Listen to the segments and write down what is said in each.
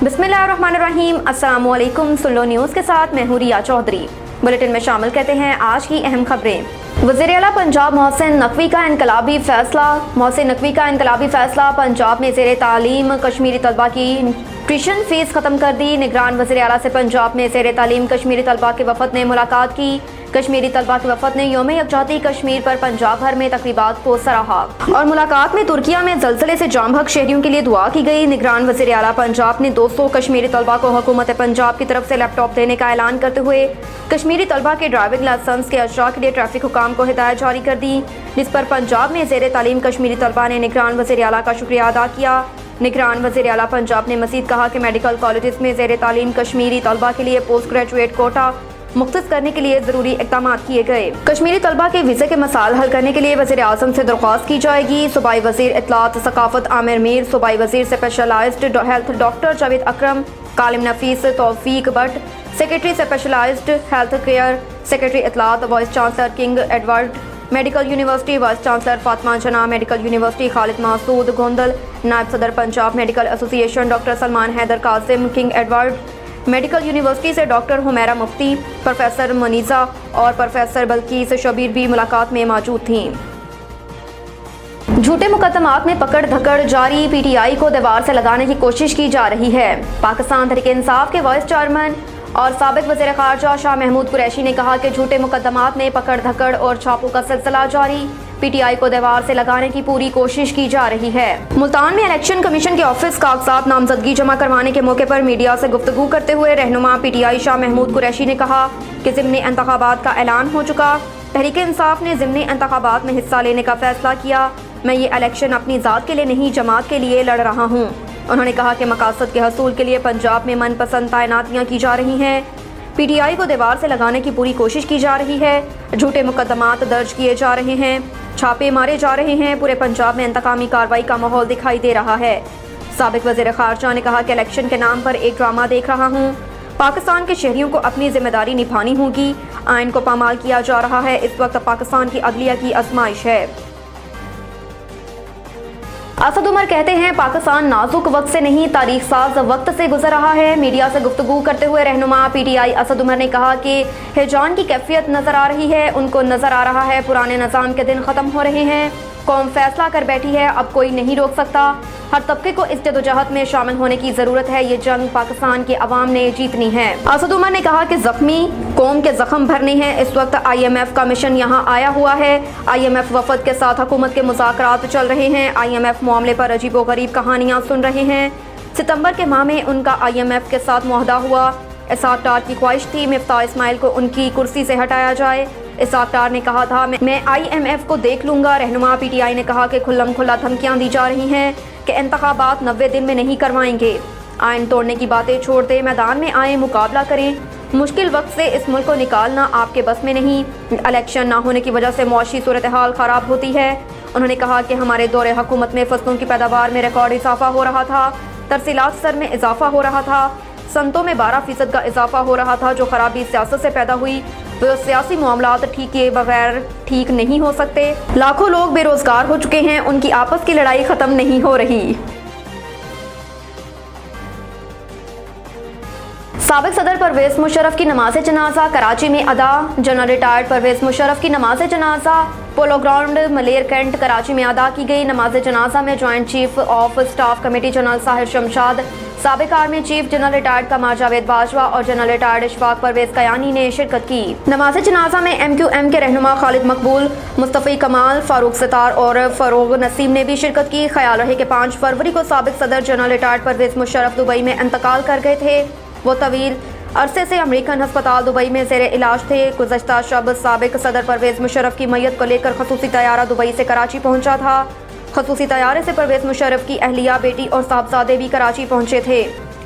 बिस्मिल्लाहिर्रहमानिर्रहीम। अस्सलाम वालेकुम। सुन लो न्यूज़ के साथ मैं हूं रिया चौधरी। बुलेटिन में शामिल करते हैं आज की अहम खबरें। वज़ीर आला पंजाब मोहसिन नकवी का इनकलाबी फैसला। पंजाब में ज़ेरे तालीम कश्मीरी तलबा की ट्यूशन फीस ख़त्म कर दी। निगरान वज़ीर आला से पंजाब में ज़ेरे तालीम कश्मीरी तलबा के वफ़द ने मुलाकात की। कश्मीरी तलबा के वफ़द ने यौम यकजहती कश्मीर पर पंजाब भर में तक़रीबात को सराहा और मुलाकात में तुर्किया में ज़लज़ले से जाम बहक शहरियों के लिए दुआ की गई। निगरान वज़ीर आला पंजाब ने 200 कश्मीरी तलबा को हुकूमत पंजाब की तरफ से लैपटॉप देने का ऐलान करते हुए कश्मीरी तलबा के ड्राइविंग लाइसेंस के अजरा के लिए ट्रैफिक हुकाम को हिदायत जारी कर दी, जिस पर पंजाब में ज़ेरे तालीम कश्मीरी तलबा ने निगरान वज़ीर आला का शुक्रिया अदा किया। निगरान वज़ीर आला पंजाब ने मज़ीद कहा कि मेडिकल कॉलेजेस में ज़ेरे तालीम कश्मीरी तलबा के लिए पोस्ट ग्रेजुएट कोटा मुख्तस करने के लिए ज़रूरी इक़दाम किए गए। कश्मीरी तलबा के वीज़े के मसाइल हल करने के लिए वज़ीर आज़म से दरख्वास्त की जाएगी। सूबाई वज़ीर इत्तलात सकाफ़त आमिर मीर, सूबाई वज़ीर specialised health doctor Javed Akram, Kaleem Nafees Taufeeq Butt, secretary specialised health care, secretary इत्तलात vice chancellor King Edward Medical University, vice chancellor Fatima Jinnah Medical University, Khalid Masood Gondal, नायब सदर Punjab Medical Association doctor Salman Haider Qasim, King Edward Medical University से डॉक्टर हुमैरा मुफ्ती, प्रोफेसर मुनीज़ा और प्रोफेसर बल्कीस शबीर भी मुलाकात में मौजूद थीं। झूठे मुकदमात में पकड़ धकड़ जारी, पीटीआई को दीवार से लगाने की कोशिश की जा रही है। पाकिस्तान तहरीक इंसाफ के वाइस चेयरमैन और साबिक वज़ीर ख़ारजा शाह महमूद कुरैशी ने कहा कि झूठे मुकदमात में पकड़ धकड़ और छापों का सिलसिला जारी, पीटीआई को दीवार से लगाने की पूरी कोशिश की जा रही है। मुल्तान में इलेक्शन कमीशन के ऑफिस कागजात नामजदगी जमा करवाने के मौके पर मीडिया से गुफ्तगू करते हुए रहनुमा पीटीआई शाह महमूद कुरैशी ने कहा कि ज़िमनी इंतखाबात का ऐलान हो चुका, तहरीक इंसाफ ने ज़िमनी इंतखाबात में हिस्सा लेने का फैसला किया। मैं ये इलेक्शन अपनी ज़ात के लिए नहीं, जमात के लिए लड़ रहा हूँ। उन्होंने कहा कि मकासद के हसूल के लिए पंजाब में मनपसंद तैनातियाँ की जा रही हैं, पीटीआई को दीवार से लगाने की पूरी कोशिश की जा रही है, झूठे मुकदमात दर्ज किए जा रहे हैं, छापे मारे जा रहे हैं, पूरे पंजाब में इंतकामी कार्रवाई का माहौल दिखाई दे रहा है। साबिक वज़ीर ख़ारजा ने कहा कि इलेक्शन के नाम पर एक ड्रामा देख रहा हूँ। पाकिस्तान के शहरियों को अपनी जिम्मेदारी निभानी होगी। आइन को पामाल किया जा रहा है। इस वक्त पाकिस्तान की अदलिया की आजमाइश है। असद उमर कहते हैं पाकिस्तान नाजुक वक्त से नहीं तारीख साज वक्त से गुजर रहा है। मीडिया से गुफ्तगू करते हुए रहनुमा पीटीआई असद उमर ने कहा कि हिजान की कैफियत नजर आ रही है। उनको नजर आ रहा है पुराने निज़ाम के दिन ख़त्म हो रहे हैं। कौम फैसला कर बैठी है, अब कोई नहीं रोक सकता। हर तबके को इस जदोजहद में शामिल होने की ज़रूरत है। ये जंग पाकिस्तान की अवाम ने जीतनी है। असद उमर ने कहा कि ज़ख्मी कौम के ज़ख्म भरने हैं। इस वक्त IMF का मिशन यहाँ आया हुआ है। IMF वफद के साथ हुकूमत के मुज़ाकरात चल रहे हैं। IMF मामले पर अजीबो गरीब कहानियाँ सुन रहे हैं। सितंबर के माह में उनका IMF के साथ मुआहदा हुआ। इसहाक डार की ख्वाहिश थी मिफ्ताह इस्माइल को उनकी कुर्सी से हटाया जाए। इसहाक डार ने कहा था मैं IMF को देख लूँगा। रहनुमा पीटीआई ने कहा कि खुल्लम खुल्ला धमकियाँ दी जा रही हैं कि इंतखाबात 90 दिन में नहीं करवाएंगे। आइन तोड़ने की बातें छोड़ दे, मैदान में आए, मुकाबला करें। मुश्किल वक्त से इस मुल्क को निकालना आपके बस में नहीं। इलेक्शन ना होने की वजह से मुआशी सूरत हाल ख़राब होती है। उन्होंने कहा कि हमारे दौरे हुकूमत में फसलों की पैदावार में रिकॉर्ड इजाफा हो रहा था, तरसीलात सर में इजाफा हो रहा था, संतों में 12% का इजाफा हो रहा था। जो खराबी सियासत से पैदा हुई वो सियासी मामलात ठीक किए बगैर ठीक नहीं हो सकते। लाखों लोग बेरोजगार हो चुके हैं, उनकी आपस की लड़ाई ख़त्म नहीं हो रही। साबिक सदर परवेज़ मुशर्रफ की नमाज जनाजा कराची में अदा। जनरल रिटायर्ड परवेज़ मुशर्रफ की नमाज जनाजा polo ground Malir cantt Karachi में अदा की गई। नमाज जनाजा में joint chief of staff committee general Sahir Shamshad, साबिक army chief general retired Qamar Javed Bajwa और जनरल रिटायर्ड इशफाक परवेज़ कयानी ने शिरकत की। नमाज जनाजा में MQM के रहनुमा खालिद मकबूल, मुस्तफ़ी कमाल, फारूक सितार और फरोग नसीम ने भी शिरकत की। ख्याल रहे कि 5 फरवरी को साबिक सदर जनरल रिटायर्ड परवेज़ मुशर्रफ दुबई में इंतकाल कर गए थे। वो तवील अरसे से अमेरिकन हस्पताल दुबई में ज़ेरे इलाज थे। गुज़श्ता शब साबिक सदर परवेज़ मुशर्रफ की मैयत को लेकर खसूसी तैयारा दुबई से कराची पहुंचा था। खसूसी तैयारे से परवेज़ मुशर्रफ की अहलिया, बेटी और साहबजादे भी कराची पहुंचे थे।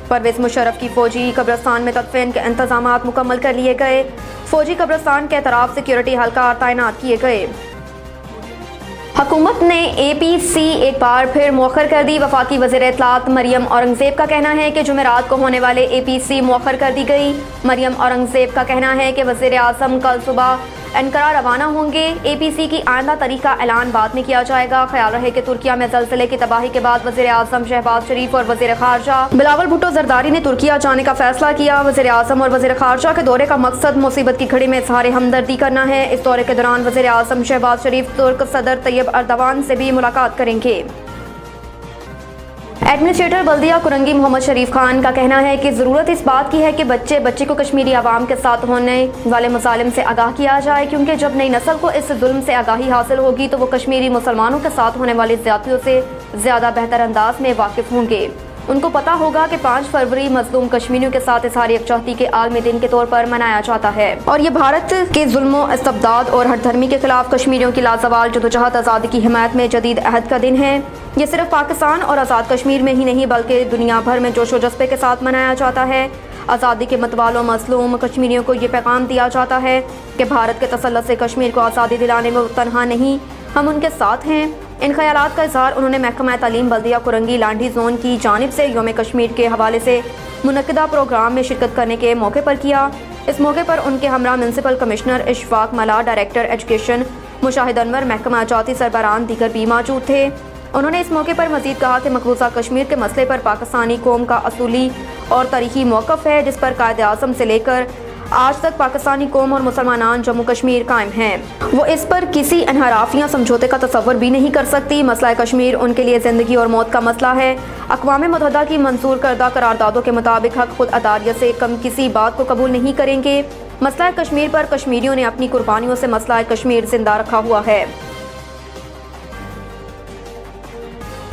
परवेज़ मुशर्रफ की फ़ौजी कब्रिस्तान में तदफीन के इंतजामात मुकम्मल कर लिए गए। फ़ौजी कब्रिस्तान के अतराफ सिक्योरिटी हल्का तैनात किए गए। हुकूमत ने APC एक बार फिर मौखर कर दी। वफाकी वज़ीर इत्तलात मरियम औरंगज़ेब का कहना है कि जुमेरात को होने वाले APC मौखर कर दी गई। मरियम औरंगज़ेब का कहना है कि वज़ीर आज़म कल सुबह انقرہ روانہ ہوں گے۔ اے پی سی کی آئندہ تاریخ کا اعلان بعد میں کیا جائے گا۔ خیال رہے کہ ترکیہ میں زلزلے کی تباہی کے بعد وزیر اعظم شہباز شریف اور وزیر خارجہ بلاول بھٹو زرداری نے ترکیہ جانے کا فیصلہ کیا۔ وزیر اعظم اور وزیر خارجہ کے دورے کا مقصد مصیبت کی گھڑی میں اظہار ہمدردی کرنا ہے۔ اس دورے کے دوران وزیر اعظم شہباز شریف ترک صدر طیب اردوان سے بھی ملاقات کریں گے۔ ایڈمنسٹریٹر بلدیہ کرنگی محمد شریف خان کا کہنا ہے کہ ضرورت اس بات کی ہے کہ بچے کو کشمیری عوام کے ساتھ ہونے والے مظالم سے آگاہ کیا جائے، کیونکہ جب نئی نسل کو اس ظلم سے آگاہی حاصل ہوگی تو وہ کشمیری مسلمانوں کے ساتھ ہونے والی زیادتیوں سے زیادہ بہتر انداز میں واقف ہوں گے۔ ان کو پتہ ہوگا کہ 5 فروری مظلوم کشمیریوں کے ساتھ اظہار یکجہتی کے عالمی دن کے طور پر منایا جاتا ہے، اور یہ بھارت کے ظلم و استبداد اور ہر دھرمی کے خلاف کشمیریوں کی لازوال جدوجہد آزادی کی حمایت میں جدید عہد کا دن ہے۔ یہ صرف پاکستان اور آزاد کشمیر میں ہی نہیں بلکہ دنیا بھر میں جوش و جذبے کے ساتھ منایا جاتا ہے۔ آزادی کے متوالوں مظلوم کشمیریوں کو یہ پیغام دیا جاتا ہے کہ بھارت کے تسلط سے کشمیر کو آزادی دلانے میں وہ تنہا نہیں، ہم ان کے ساتھ ہیں۔ ان خیالات کا اظہار انہوں نے محکمہ تعلیم بلدیہ کرنگی لانڈھی زون کی جانب سے یوم کشمیر کے حوالے سے منعقدہ پروگرام میں شرکت کرنے کے موقع پر کیا۔ اس موقع پر ان کے ہمراہ میونسپل کمشنر اشفاق ملا، ڈائریکٹر ایجوکیشن مشاہد انور، محکمہ جاتی سربراہان دیگر بھی موجود تھے۔ انہوں نے اس موقع پر مزید کہا کہ مقبوضہ کشمیر کے مسئلے پر پاکستانی قوم کا اصولی اور تاریخی موقف ہے، جس پر قائد اعظم سے لے کر آج تک پاکستانی قوم اور مسلمانان جموں کشمیر قائم ہیں۔ وہ اس پر کسی انحراف یا سمجھوتے کا تصور بھی نہیں کر سکتی۔ مسئلہ کشمیر ان کے لیے زندگی اور موت کا مسئلہ ہے۔ اقوام متحدہ کی منظور کردہ قراردادوں کے مطابق حق خود اداریت سے کم کسی بات کو قبول نہیں کریں گے۔ مسئلہ کشمیر پر کشمیریوں نے اپنی قربانیوں سے مسئلہ کشمیر زندہ رکھا ہوا ہے۔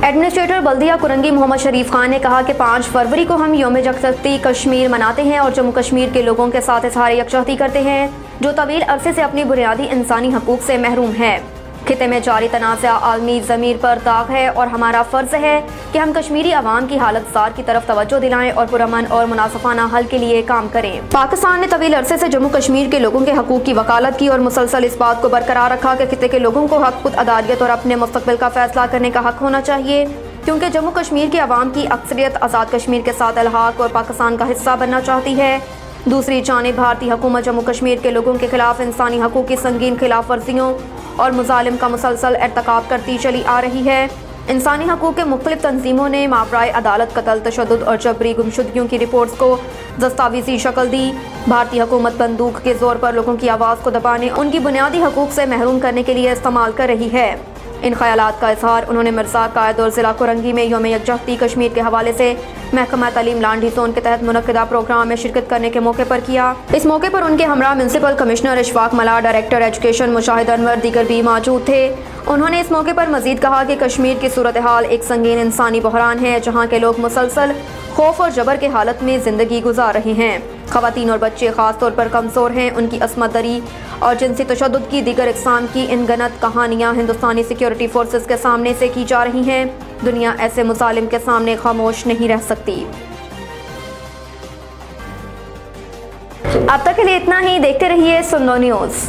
ایڈمنسٹریٹر بلدیہ کرنگی محمد شریف خان نے کہا کہ 5 فروری کو ہم یوم یکجہتی کشمیر مناتے ہیں اور جموں کشمیر کے لوگوں کے ساتھ اظہار یکجہتی کرتے ہیں جو طویل عرصے سے اپنی بنیادی انسانی حقوق سے محروم ہے۔ خطے میں جاری تنازع عالمی ضمیر پر داغ ہے اور ہمارا فرض ہے کہ ہم کشمیری عوام کی حالت زار کی طرف توجہ دلائیں اور پرامن اور منصفانہ حل کے لیے کام کریں۔ پاکستان نے طویل عرصے سے جموں کشمیر کے لوگوں کے حقوق کی وکالت کی اور مسلسل اس بات کو برقرار رکھا کہ خطے کے لوگوں کو حق خود اداریت اور اپنے مستقبل کا فیصلہ کرنے کا حق ہونا چاہیے، کیونکہ جموں کشمیر کے عوام کی اکثریت آزاد کشمیر کے ساتھ الحاق اور پاکستان کا حصہ بننا چاہتی ہے۔ دوسری جانب بھارتی حکومت جموں کشمیر کے لوگوں کے خلاف انسانی حقوق کی سنگین خلاف ورزیوں اور مظالم کا مسلسل ارتکاب کرتی چلی آ رہی ہے۔ انسانی حقوق کے مختلف تنظیموں نے ماورائے عدالت قتل، تشدد اور جبری گمشدگیوں کی رپورٹس کو دستاویزی شکل دی۔ بھارتی حکومت بندوق کے زور پر لوگوں کی آواز کو دبانے، ان کی بنیادی حقوق سے محروم کرنے کے لیے استعمال کر رہی ہے۔ ان خیالات کا اظہار انہوں نے مرزا قائد اور ضلع کرنگی میں یوم یکجہتی کشمیر کے حوالے سے محکمہ تعلیم لانڈھی زون کے تحت منعقدہ پروگرام میں شرکت کرنے کے موقع پر کیا۔ اس موقع پر ان کے ہمراہ میونسپل کمشنر اشفاق ملا، ڈائریکٹر ایجوکیشن مشاہد انور دیگر بھی موجود تھے۔ انہوں نے اس موقع پر مزید کہا کہ کشمیر کی صورتحال ایک سنگین انسانی بحران ہے جہاں کے لوگ مسلسل خوف اور جبر کے حالت میں زندگی گزار رہے ہیں۔ خواتین اور بچے خاص طور پر کمزور ہیں۔ ان کی عصمت دری اور جنسی تشدد کی دیگر اقسام کی ان گنت کہانیاں ہندوستانی سیکیورٹی فورسز کے سامنے سے کی جا رہی ہیں۔ دنیا ایسے مظالم کے سامنے خاموش نہیں رہ سکتی۔ اب تک کے لیے اتنا ہی۔ دیکھتے رہیے سن لو نیوز۔